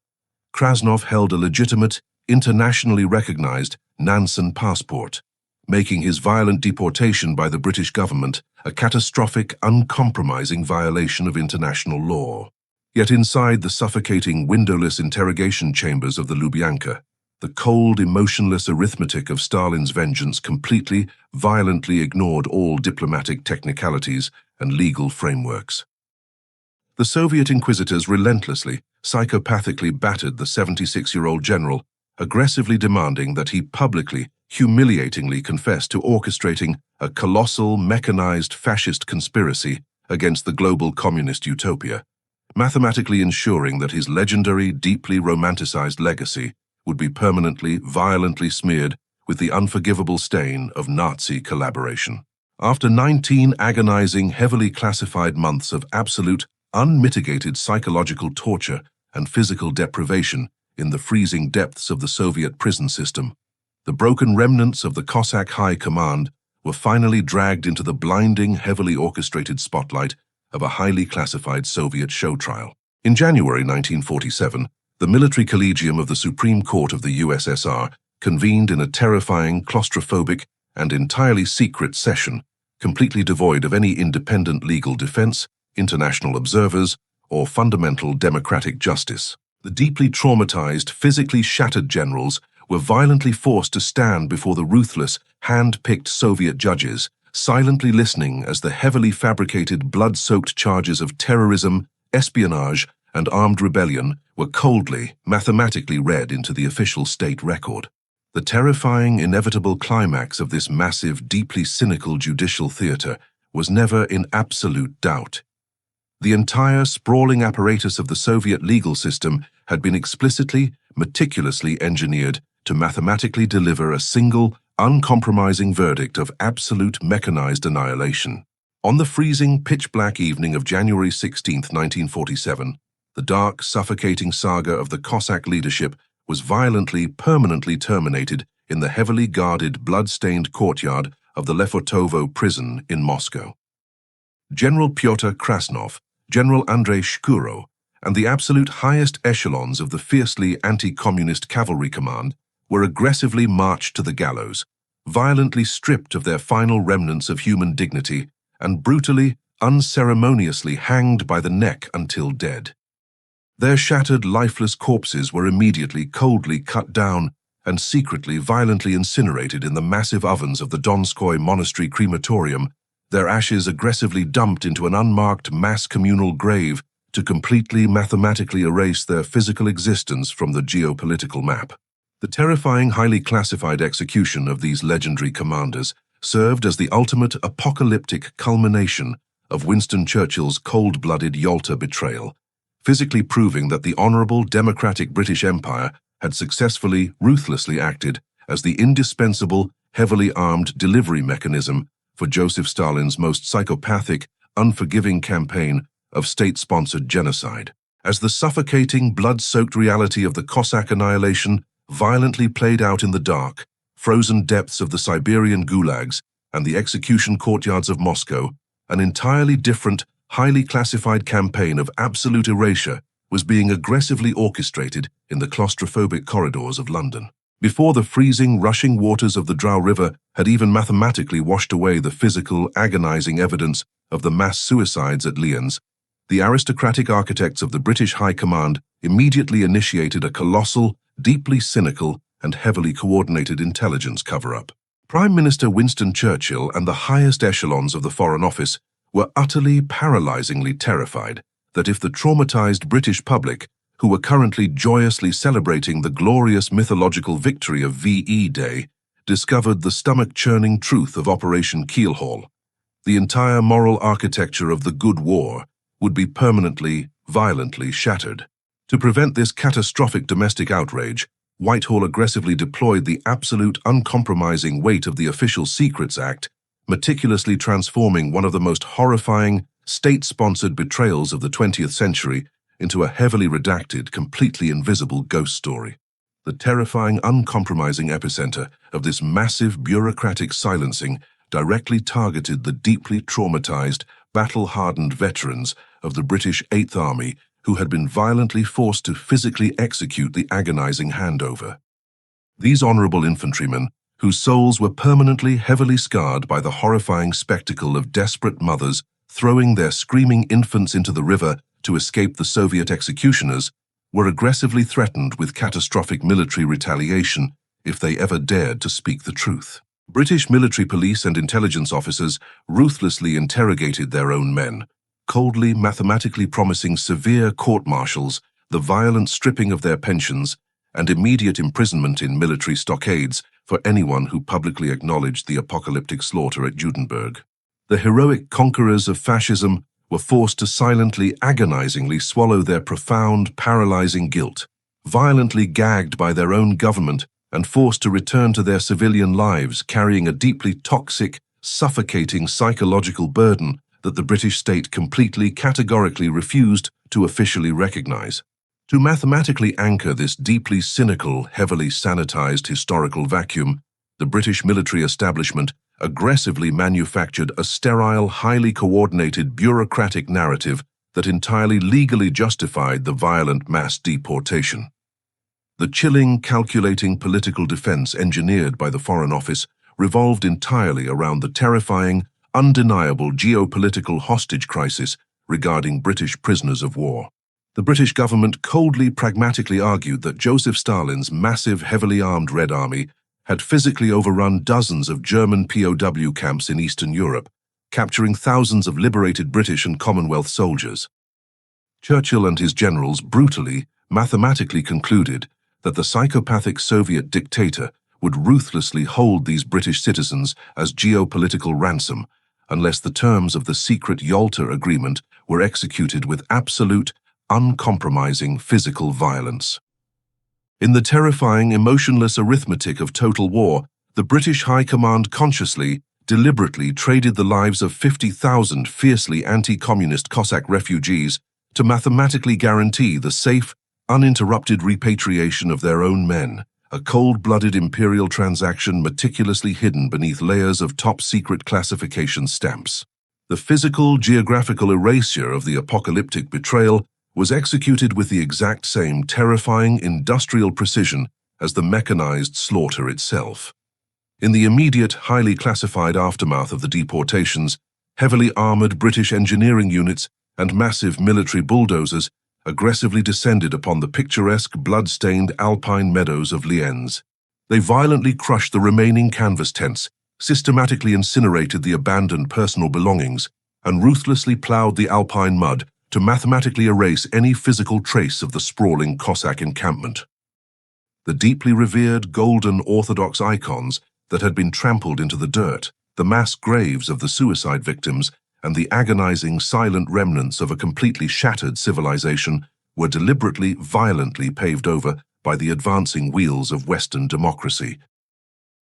Krasnov held a legitimate, internationally recognized Nansen passport, making his violent deportation by the British government a catastrophic, uncompromising violation of international law. Yet inside the suffocating, windowless interrogation chambers of the Lubyanka, the cold, emotionless arithmetic of Stalin's vengeance completely, violently ignored all diplomatic technicalities and legal frameworks. The Soviet inquisitors relentlessly, psychopathically battered the 76-year-old general, aggressively demanding that he publicly, humiliatingly confess to orchestrating a colossal, mechanized fascist conspiracy against the global communist utopia, mathematically ensuring that his legendary, deeply romanticized legacy would be permanently, violently smeared with the unforgivable stain of Nazi collaboration. After 19 agonizing, heavily classified months of absolute, unmitigated psychological torture and physical deprivation in the freezing depths of the Soviet prison system, the broken remnants of the Cossack High Command were finally dragged into the blinding, heavily orchestrated spotlight of a highly classified Soviet show trial. In January 1947, the military collegium of the Supreme Court of the USSR convened in a terrifying, claustrophobic, and entirely secret session, completely devoid of any independent legal defense, international observers, or fundamental democratic justice. The deeply traumatized, physically shattered generals were violently forced to stand before the ruthless, hand-picked Soviet judges, silently listening as the heavily fabricated, blood-soaked charges of terrorism, espionage, and armed rebellion were coldly, mathematically read into the official state record. The terrifying, inevitable climax of this massive, deeply cynical judicial theater was never in absolute doubt. The entire sprawling apparatus of the Soviet legal system had been explicitly, meticulously engineered to mathematically deliver a single, uncompromising verdict of absolute mechanized annihilation. On the freezing, pitch-black evening of January 16, 1947, the dark, suffocating saga of the Cossack leadership was violently, permanently terminated in the heavily guarded, blood-stained courtyard of the Lefortovo prison in Moscow. General Pyotr Krasnov, General Andrei Shkuro, and the absolute highest echelons of the fiercely anti-communist cavalry command were aggressively marched to the gallows, violently stripped of their final remnants of human dignity, and brutally, unceremoniously hanged by the neck until dead. Their shattered, lifeless corpses were immediately coldly cut down and secretly, violently incinerated in the massive ovens of the Donskoy Monastery crematorium, their ashes aggressively dumped into an unmarked mass communal grave to completely, mathematically erase their physical existence from the geopolitical map. The terrifying, highly classified execution of these legendary commanders served as the ultimate apocalyptic culmination of Winston Churchill's cold-blooded Yalta betrayal, physically proving that the honorable democratic British Empire had successfully, ruthlessly acted as the indispensable, heavily armed delivery mechanism for Joseph Stalin's most psychopathic, unforgiving campaign of state-sponsored genocide. As the suffocating, blood-soaked reality of the Cossack annihilation violently played out in the dark, frozen depths of the Siberian Gulags and the execution courtyards of Moscow, an entirely different, highly classified campaign of absolute erasure was being aggressively orchestrated in the claustrophobic corridors of London. Before the freezing, rushing waters of the Drau River had even mathematically washed away the physical, agonizing evidence of the mass suicides at Lyons, the aristocratic architects of the British High Command immediately initiated a colossal, deeply cynical, and heavily coordinated intelligence cover-up. Prime Minister Winston Churchill and the highest echelons of the Foreign Office were utterly paralyzingly terrified that if the traumatized British public, who were currently joyously celebrating the glorious mythological victory of VE Day, discovered the stomach-churning truth of Operation Keelhaul, the entire moral architecture of the good war would be permanently, violently shattered. To prevent this catastrophic domestic outrage, Whitehall aggressively deployed the absolute uncompromising weight of the Official Secrets Act, meticulously transforming one of the most horrifying, state-sponsored betrayals of the 20th century into a heavily redacted, completely invisible ghost story. The terrifying, uncompromising epicenter of this massive bureaucratic silencing directly targeted the deeply traumatized, battle-hardened veterans of the British Eighth Army who had been violently forced to physically execute the agonizing handover. These honorable infantrymen, whose souls were permanently heavily scarred by the horrifying spectacle of desperate mothers throwing their screaming infants into the river to escape the Soviet executioners, were aggressively threatened with catastrophic military retaliation if they ever dared to speak the truth. British military police and intelligence officers ruthlessly interrogated their own men, coldly, mathematically promising severe court-martials, the violent stripping of their pensions, and immediate imprisonment in military stockades for anyone who publicly acknowledged the apocalyptic slaughter at Judenburg. The heroic conquerors of fascism were forced to silently, agonizingly swallow their profound, paralyzing guilt, violently gagged by their own government and forced to return to their civilian lives carrying a deeply toxic, suffocating psychological burden that the British state completely, categorically refused to officially recognize. To mathematically anchor this deeply cynical, heavily sanitized historical vacuum, the British military establishment aggressively manufactured a sterile, highly coordinated bureaucratic narrative that entirely legally justified the violent mass deportation. The chilling, calculating political defense engineered by the Foreign Office revolved entirely around the terrifying, undeniable geopolitical hostage crisis regarding British prisoners of war. The British government coldly, pragmatically argued that Joseph Stalin's massive, heavily armed Red Army had physically overrun dozens of German POW camps in Eastern Europe, capturing thousands of liberated British and Commonwealth soldiers. Churchill and his generals brutally, mathematically concluded that the psychopathic Soviet dictator would ruthlessly hold these British citizens as geopolitical ransom unless the terms of the secret Yalta Agreement were executed with absolute, uncompromising physical violence. In the terrifying, emotionless arithmetic of total war, the British High Command consciously, deliberately traded the lives of 50,000 fiercely anti-communist Cossack refugees to mathematically guarantee the safe, uninterrupted repatriation of their own men, a cold-blooded imperial transaction meticulously hidden beneath layers of top-secret classification stamps. The physical, geographical erasure of the apocalyptic betrayal was executed with the exact same terrifying industrial precision as the mechanized slaughter itself. In the immediate, highly classified aftermath of the deportations, heavily armored British engineering units and massive military bulldozers aggressively descended upon the picturesque, blood-stained alpine meadows of Lienz. They violently crushed the remaining canvas tents, systematically incinerated the abandoned personal belongings, and ruthlessly plowed the alpine mud to mathematically erase any physical trace of the sprawling Cossack encampment. The deeply revered golden Orthodox icons that had been trampled into the dirt, the mass graves of the suicide victims, and the agonizing, silent remnants of a completely shattered civilization were deliberately, violently paved over by the advancing wheels of Western democracy.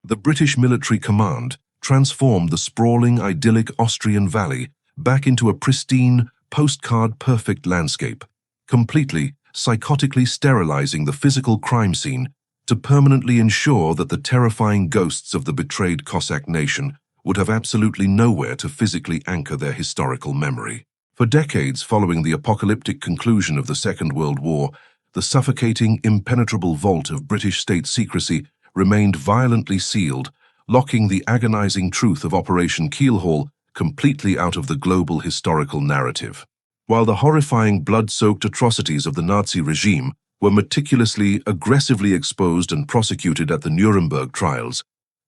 The British military command transformed the sprawling, idyllic Austrian valley back into a pristine, postcard-perfect landscape, completely, psychotically sterilizing the physical crime scene to permanently ensure that the terrifying ghosts of the betrayed Cossack nation would have absolutely nowhere to physically anchor their historical memory. For decades following the apocalyptic conclusion of the Second World War, the suffocating, impenetrable vault of British state secrecy remained violently sealed, locking the agonizing truth of Operation Keelhaul completely out of the global historical narrative. While the horrifying, blood-soaked atrocities of the Nazi regime were meticulously, aggressively exposed and prosecuted at the Nuremberg trials.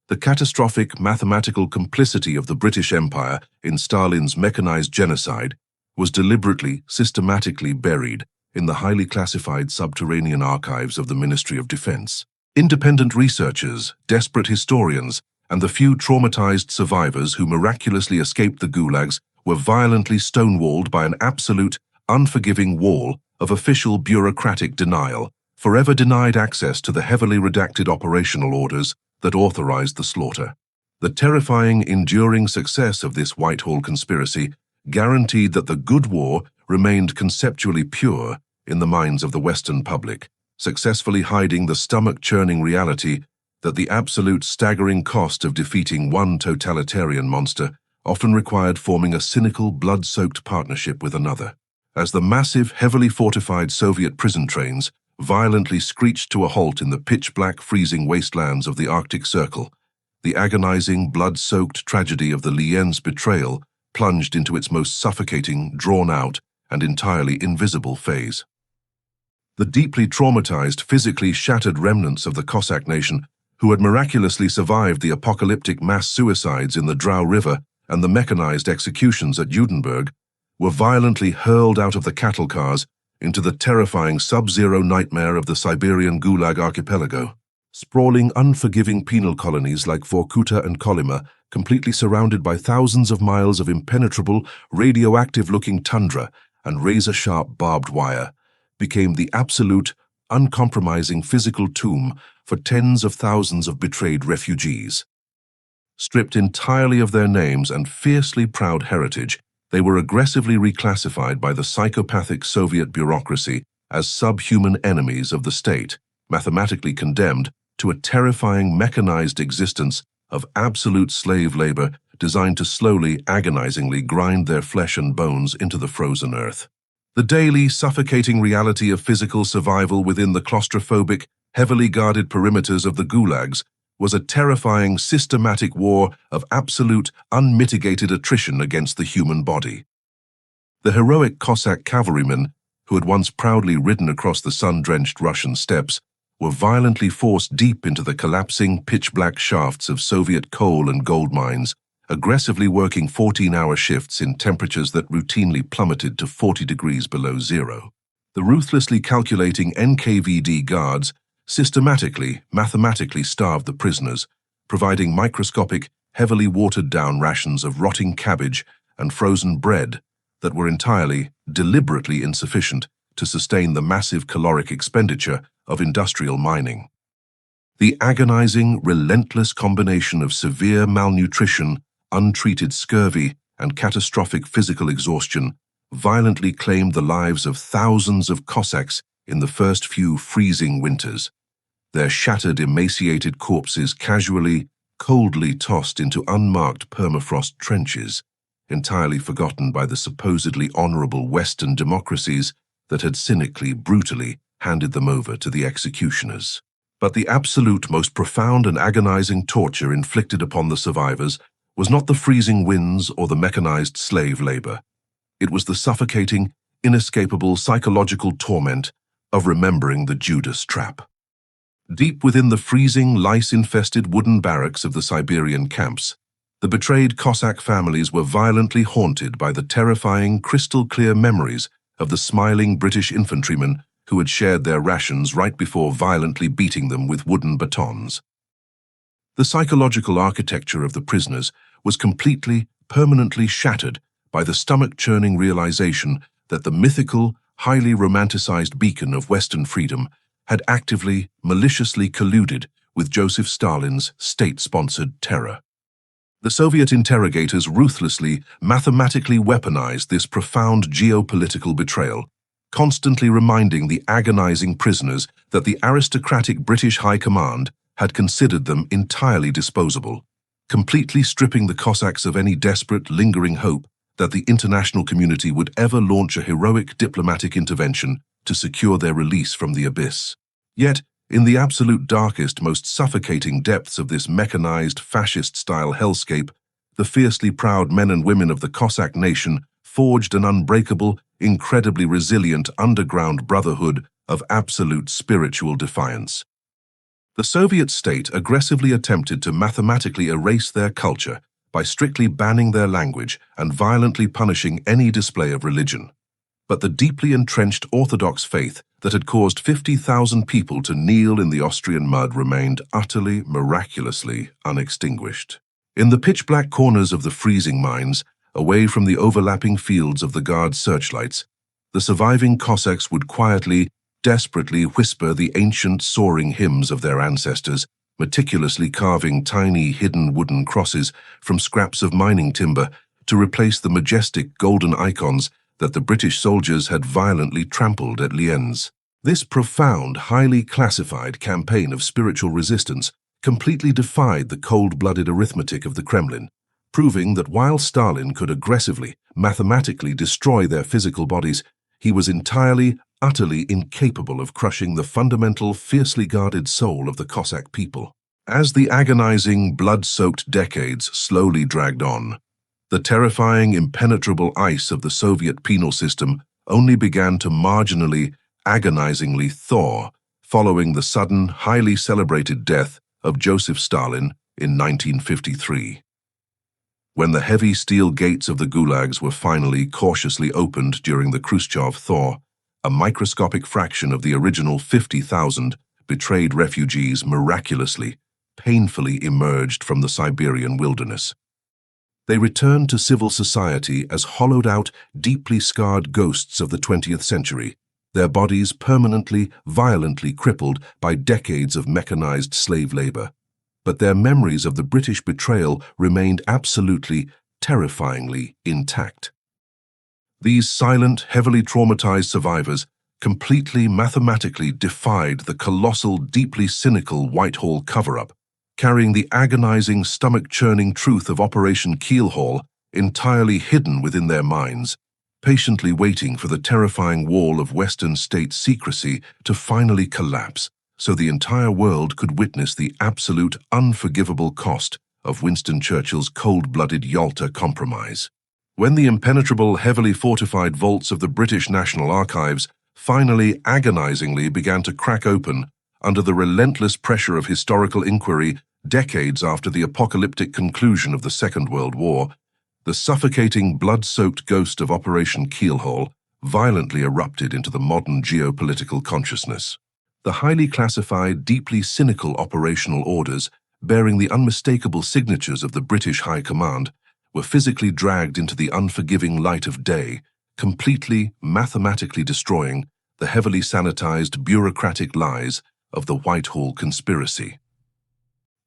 The catastrophic mathematical complicity of the British Empire in Stalin's mechanized genocide was deliberately, systematically buried in the highly classified subterranean archives of the Ministry of Defense. Independent researchers, desperate historians, and the few traumatized survivors who miraculously escaped the gulags were violently stonewalled by an absolute, unforgiving wall of official bureaucratic denial, forever denied access to the heavily redacted operational orders that authorized the slaughter. The terrifying, enduring success of this Whitehall conspiracy guaranteed that the good war remained conceptually pure in the minds of the Western public, successfully hiding the stomach-churning reality that the absolute staggering cost of defeating one totalitarian monster often required forming a cynical, blood-soaked partnership with another. As the massive, heavily fortified Soviet prison trains violently screeched to a halt in the pitch-black, freezing wastelands of the Arctic Circle, the agonizing, blood-soaked tragedy of the Lienz betrayal plunged into its most suffocating, drawn-out, and entirely invisible phase. The deeply traumatized, physically shattered remnants of the Cossack nation, who had miraculously survived the apocalyptic mass suicides in the Drau River and the mechanized executions at Judenburg, were violently hurled out of the cattle cars into the terrifying sub-zero nightmare of the Siberian Gulag archipelago. Sprawling, unforgiving penal colonies like Vorkuta and Kolyma, completely surrounded by thousands of miles of impenetrable, radioactive-looking tundra and razor-sharp barbed wire, became the absolute, uncompromising physical tomb for tens of thousands of betrayed refugees. Stripped entirely of their names and fiercely proud heritage, they were aggressively reclassified by the psychopathic Soviet bureaucracy as subhuman enemies of the state, mathematically condemned to a terrifying mechanized existence of absolute slave labor designed to slowly, agonizingly grind their flesh and bones into the frozen earth. The daily, suffocating reality of physical survival within the claustrophobic, heavily guarded perimeters of the gulags was a terrifying, systematic war of absolute, unmitigated attrition against the human body. The heroic Cossack cavalrymen, who had once proudly ridden across the sun-drenched Russian steppes, were violently forced deep into the collapsing, pitch-black shafts of Soviet coal and gold mines, aggressively working 14-hour shifts in temperatures that routinely plummeted to 40 degrees below zero. The ruthlessly calculating NKVD guards systematically, mathematically starved the prisoners, providing microscopic, heavily watered-down rations of rotting cabbage and frozen bread that were entirely, deliberately insufficient to sustain the massive caloric expenditure of industrial mining. The agonizing, relentless combination of severe malnutrition, untreated scurvy, and catastrophic physical exhaustion violently claimed the lives of thousands of Cossacks in the first few freezing winters, their shattered, emaciated corpses casually, coldly tossed into unmarked permafrost trenches, entirely forgotten by the supposedly honorable Western democracies that had cynically, brutally handed them over to the executioners. But the absolute, most profound and agonizing torture inflicted upon the survivors was not the freezing winds or the mechanized slave labor. It was the suffocating, inescapable psychological torment of remembering the Judas Trap. Deep within the freezing, lice-infested wooden barracks of the Siberian camps, the betrayed Cossack families were violently haunted by the terrifying, crystal-clear memories of the smiling British infantrymen who had shared their rations right before violently beating them with wooden batons. The psychological architecture of the prisoners was completely, permanently shattered by the stomach-churning realization that the mythical, highly romanticized beacon of Western freedom had actively, maliciously colluded with Joseph Stalin's state-sponsored terror. The Soviet interrogators ruthlessly, mathematically weaponized this profound geopolitical betrayal, constantly reminding the agonizing prisoners that the aristocratic British High Command had considered them entirely disposable, completely stripping the Cossacks of any desperate, lingering hope that the international community would ever launch a heroic diplomatic intervention to secure their release from the abyss. Yet, in the absolute darkest, most suffocating depths of this mechanized, fascist-style hellscape, the fiercely proud men and women of the Cossack nation forged an unbreakable, incredibly resilient underground brotherhood of absolute spiritual defiance. The Soviet state aggressively attempted to mathematically erase their culture by strictly banning their language and violently punishing any display of religion. But the deeply entrenched Orthodox faith that had caused 50,000 people to kneel in the Austrian mud remained utterly, miraculously unextinguished. In the pitch-black corners of the freezing mines, away from the overlapping fields of the Guard searchlights, the surviving Cossacks would quietly, desperately whisper the ancient soaring hymns of their ancestors, meticulously carving tiny hidden wooden crosses from scraps of mining timber to replace the majestic golden icons that the British soldiers had violently trampled at Lienz. This profound, highly classified campaign of spiritual resistance completely defied the cold-blooded arithmetic of the Kremlin, proving that while Stalin could aggressively, mathematically destroy their physical bodies, he was entirely, utterly incapable of crushing the fundamental, fiercely guarded soul of the Cossack people. As the agonizing, blood-soaked decades slowly dragged on, the terrifying, impenetrable ice of the Soviet penal system only began to marginally, agonizingly thaw following the sudden, highly celebrated death of Joseph Stalin in 1953. When the heavy steel gates of the Gulags were finally cautiously opened during the Khrushchev thaw, a microscopic fraction of the original 50,000 betrayed refugees miraculously, painfully emerged from the Siberian wilderness. They returned to civil society as hollowed-out, deeply scarred ghosts of the 20th century, their bodies permanently, violently crippled by decades of mechanized slave labor. But their memories of the British betrayal remained absolutely, terrifyingly intact. These silent, heavily traumatized survivors completely mathematically defied the colossal, deeply cynical Whitehall cover-up, carrying the agonizing, stomach-churning truth of Operation Keelhaul entirely hidden within their minds, patiently waiting for the terrifying wall of Western state secrecy to finally collapse so the entire world could witness the absolute, unforgivable cost of Winston Churchill's cold-blooded Yalta Compromise. When the impenetrable, heavily fortified vaults of the British National Archives finally agonizingly began to crack open under the relentless pressure of historical inquiry decades after the apocalyptic conclusion of the Second World War, the suffocating, blood-soaked ghost of Operation Keelhaul violently erupted into the modern geopolitical consciousness. The highly classified, deeply cynical operational orders, bearing the unmistakable signatures of the British High Command, were physically dragged into the unforgiving light of day, completely, mathematically destroying the heavily sanitized bureaucratic lies of the Whitehall conspiracy.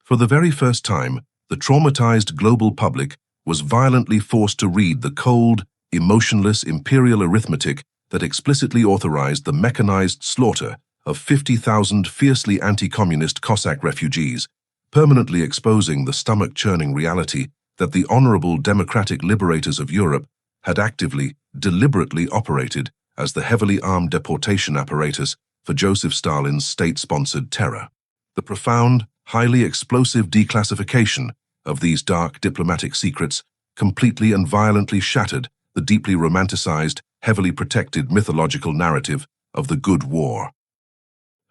For the very first time, the traumatized global public was violently forced to read the cold, emotionless imperial arithmetic that explicitly authorized the mechanized slaughter of 50,000 fiercely anti-communist Cossack refugees, permanently exposing the stomach-churning reality that the honorable democratic liberators of Europe had actively, deliberately operated as the heavily armed deportation apparatus for Joseph Stalin's state-sponsored terror. The profound, highly explosive declassification of these dark diplomatic secrets completely and violently shattered the deeply romanticized, heavily protected mythological narrative of the Good War.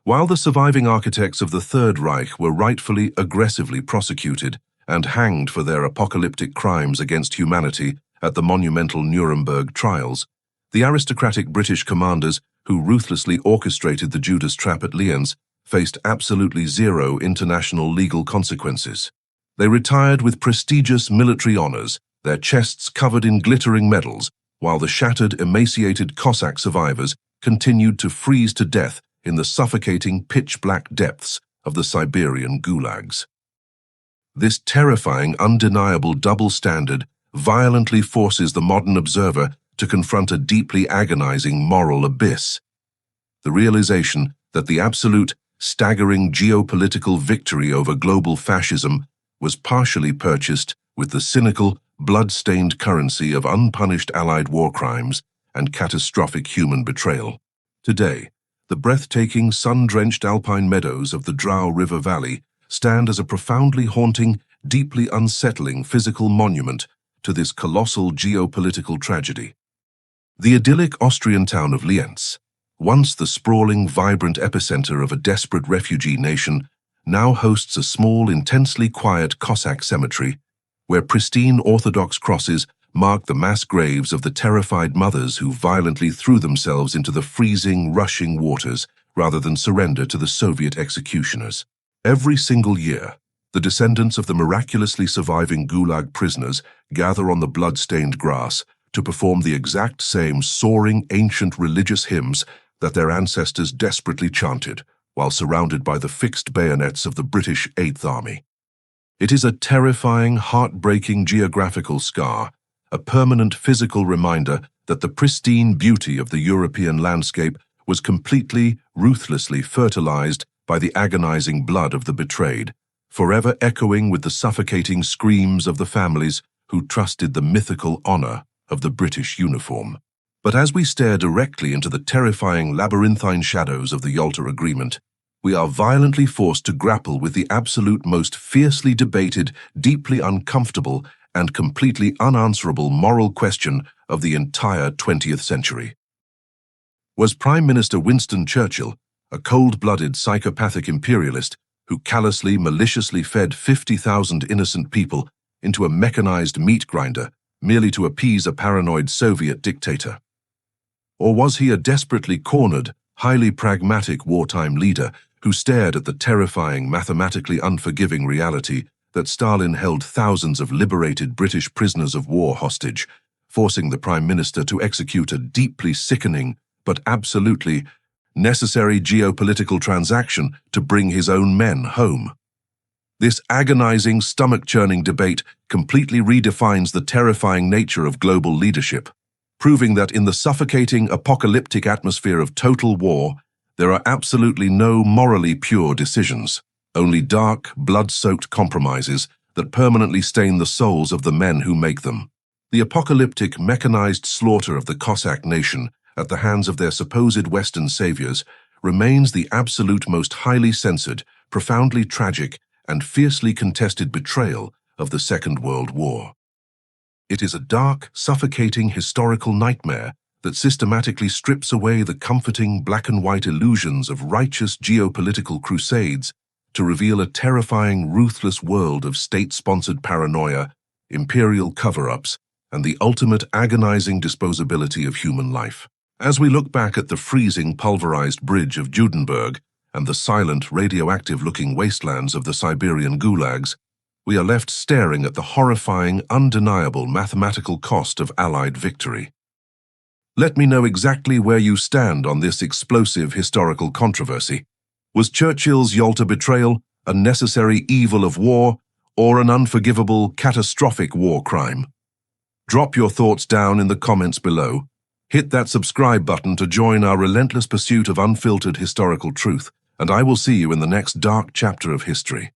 While the surviving architects of the Third Reich were rightfully, aggressively prosecuted and hanged for their apocalyptic crimes against humanity at the monumental Nuremberg trials, the aristocratic British commanders who ruthlessly orchestrated the Judas Trap at Lienz faced absolutely zero international legal consequences. They retired with prestigious military honors, their chests covered in glittering medals, while the shattered, emaciated Cossack survivors continued to freeze to death in the suffocating pitch-black depths of the Siberian Gulags. This terrifying, undeniable double standard violently forces the modern observer to confront a deeply agonizing moral abyss. The realization that the absolute, staggering geopolitical victory over global fascism was partially purchased with the cynical, blood-stained currency of unpunished Allied war crimes and catastrophic human betrayal. Today, the breathtaking, sun-drenched alpine meadows of the Drau River Valley stand as a profoundly haunting, deeply unsettling physical monument to this colossal geopolitical tragedy. The idyllic Austrian town of Lienz, once the sprawling, vibrant epicenter of a desperate refugee nation, now hosts a small, intensely quiet Cossack cemetery, where pristine Orthodox crosses mark the mass graves of the terrified mothers who violently threw themselves into the freezing, rushing waters rather than surrender to the Soviet executioners. Every single year, the descendants of the miraculously surviving Gulag prisoners gather on the blood-stained grass to perform the exact same soaring, ancient religious hymns that their ancestors desperately chanted while surrounded by the fixed bayonets of the British Eighth Army. It is a terrifying, heartbreaking geographical scar, a permanent physical reminder that the pristine beauty of the European landscape was completely, ruthlessly fertilized by the agonizing blood of the betrayed, forever echoing with the suffocating screams of the families who trusted the mythical honor of the British uniform. But as we stare directly into the terrifying labyrinthine shadows of the Yalta Agreement, we are violently forced to grapple with the absolute most fiercely debated, deeply uncomfortable, and completely unanswerable moral question of the entire 20th century. Was Prime Minister Winston Churchill, a cold-blooded psychopathic imperialist who callously, maliciously fed 50,000 innocent people into a mechanized meat grinder merely to appease a paranoid Soviet dictator? Or was he a desperately cornered, highly pragmatic wartime leader who stared at the terrifying, mathematically unforgiving reality that Stalin held thousands of liberated British prisoners of war hostage, forcing the Prime Minister to execute a deeply sickening but absolutely necessary geopolitical transaction to bring his own men home? This agonizing, stomach-churning debate completely redefines the terrifying nature of global leadership, proving that in the suffocating, apocalyptic atmosphere of total war, there are absolutely no morally pure decisions, only dark, blood-soaked compromises that permanently stain the souls of the men who make them. The apocalyptic, mechanized slaughter of the Cossack nation at the hands of their supposed Western saviors remains the absolute most highly censored, profoundly tragic, and fiercely contested betrayal of the Second World War. It is a dark, suffocating historical nightmare that systematically strips away the comforting black-and-white illusions of righteous geopolitical crusades to reveal a terrifying, ruthless world of state-sponsored paranoia, imperial cover-ups, and the ultimate agonizing disposability of human life. As we look back at the freezing, pulverized bridge of Judenburg and the silent, radioactive-looking wastelands of the Siberian Gulags, we are left staring at the horrifying, undeniable mathematical cost of Allied victory. Let me know exactly where you stand on this explosive historical controversy. Was Churchill's Yalta betrayal a necessary evil of war or an unforgivable, catastrophic war crime? Drop your thoughts down in the comments below. Hit that subscribe button to join our relentless pursuit of unfiltered historical truth, and I will see you in the next dark chapter of history.